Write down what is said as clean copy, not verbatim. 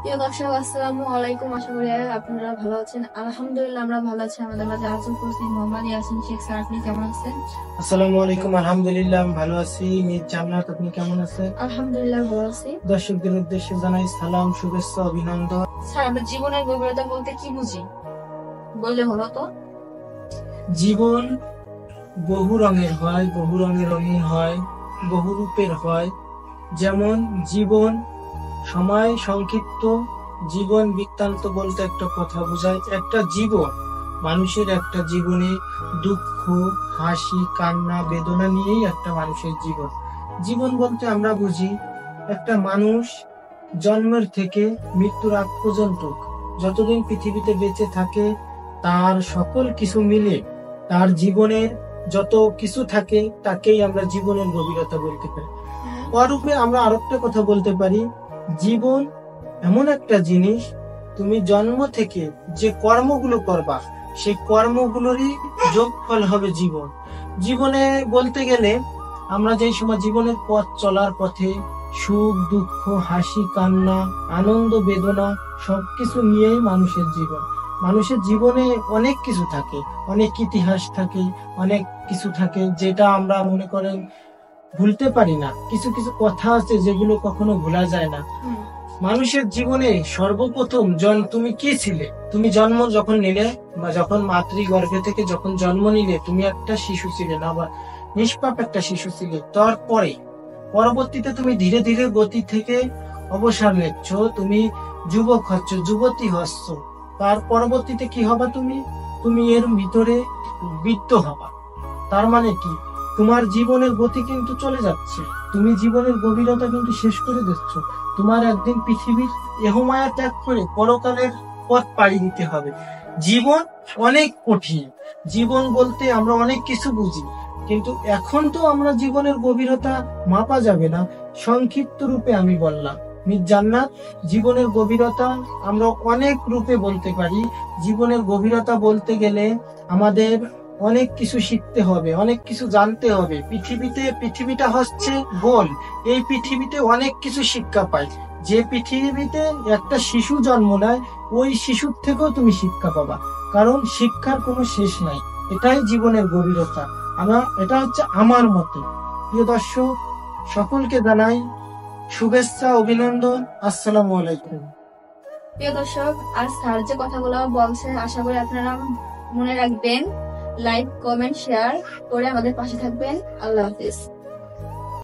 প্রিয় দর্শক, আসসালামু আলাইকুম। আশা করি আপনারা ভালো আছেন। আলহামদুলিল্লাহ আমরা ভালো আছি। আমাদের মাঝে আছেন উপস্থিত মোহাম্মদ ইয়াসিন শেখ স্যার। আপনি কেমন আছেন? আসসালামু আলাইকুম। আলহামদুলিল্লাহ আমি ভালো আছি। মিস জান্নাত, আপনি কেমন আছেন? আলহামদুলিল্লাহ ভালো আছি। দর্শকদের উদ্দেশ্যে জানাই সালাম, শুভেচ্ছা, অভিনন্দন। স্যার, আমরা জীবনের গভীরতা বলতে কি বুঝি বললে হলো তো? জীবন বহু রঙের হয়, বহু রঙিন হয়, বহু রূপের হয়। যেমন জীবন সময় সংক্ষিপ্ত, জীবন বৃত্তান্ত বলতে একটা কথা বোঝায়। একটা জীবন, মানুষের একটা জীবনে দুঃখ, হাসি, কান্না, বেদনা নিয়েই একটা মানুষের জীবন। জীবন বলতে আমরা বুঝি একটা মানুষ জন্মের থেকে মৃত্যুর আগ পর্যন্ত যতদিন পৃথিবীতে বেঁচে থাকে তার সকল কিছু মিলে তার জীবনের যত কিছু থাকে তাকেই আমরা জীবনের গভীরতা বলতে পারি। অরূপে আমরা আরেকটা কথা বলতে পারি, জীবন এমন একটা জিনিস, তুমি জন্ম থেকে যে কর্মগুলো করবা সেই কর্মগুলোরই যোগফল হবে জীবন। জীবনে বলতে গেলে আমরা যেই সময় জীবনের পথ চলার পথে সুখ দুঃখ, হাসি কান্না, আনন্দ বেদনা সবকিছু নিয়েই মানুষের জীবন। মানুষের জীবনে অনেক কিছু থাকে, অনেক ইতিহাস থাকে, অনেক কিছু থাকে যেটা আমরা মনে করেন ভুলতে পারি না। কিছু কিছু কথা আছে যেগুলো কখনো ভোলা যায় না। মানুষের জীবনে সর্বপ্রথম তুমি কি ছিলে? তুমি জন্ম যখন নিলে বা যখন মাতৃগর্ভে থেকে যখন জন্ম নিলে তুমি একটা শিশু ছিলে না, বা নিষ্পাপ একটা শিশু ছিলে। তারপরে পরবর্তীতে তুমি ধীরে ধীরে গতি থেকে অবসর নিচ্ছ, তুমি যুবক হচ্ছ, যুবতী হচ্ছ। তার পরবর্তীতে কি হবা? তুমি এর ভিতরে বৃদ্ধ হবা। তার মানে কি, তোমার জীবনের গতি কিন্তু চলে যাচ্ছে, তুমি জীবনের গভীরতা কিন্তু শেষ করে দিচ্ছ। তোমার একদিন পৃথিবীর এহমায়া ত্যাগ করে পরকালের পথ পাড়ি দিতে হবে। জীবন অনেক কঠিন। জীবন বলতে আমরা অনেক কিছু বুঝি, কিন্তু এখন তো আমরা জীবনের গভীরতা মাপা যাবে না। সংক্ষিপ্ত রূপে আমি বললাম মিস জান্নাত, জীবনের গভীরতা আমরা অনেক রূপে বলতে পারি। জীবনের গভীরতা বলতে গেলে আমাদের অনেক কিছু শিখতে হবে, অনেক কিছু জানতে হবে। পৃথিবীটা হচ্ছে গোল। এই পৃথিবীতে অনেক কিছু শিক্ষা পাই। যে পৃথিবীতে একটা শিশু জন্ম নেয়, ওই শিশুর থেকেও তুমি শিক্ষা পাবা, কারণ শিক্ষার কোনো শেষ নাই। এটাই জীবনের গভীরতা। এটা হচ্ছে আমার মতে। প্রিয় দর্শক, সকলকে জানাই শুভেচ্ছা, অভিনন্দন। আসসালামু আলাইকুম। প্রিয় দর্শক, আর স্যার যে কথাগুলো বলছেন আশা করি আপনারা মনে রাখবেন। লাইক কমেন্ট শেয়ার করে আমাদের পাশে থাকবেন। আল্লাহ হাফিজ।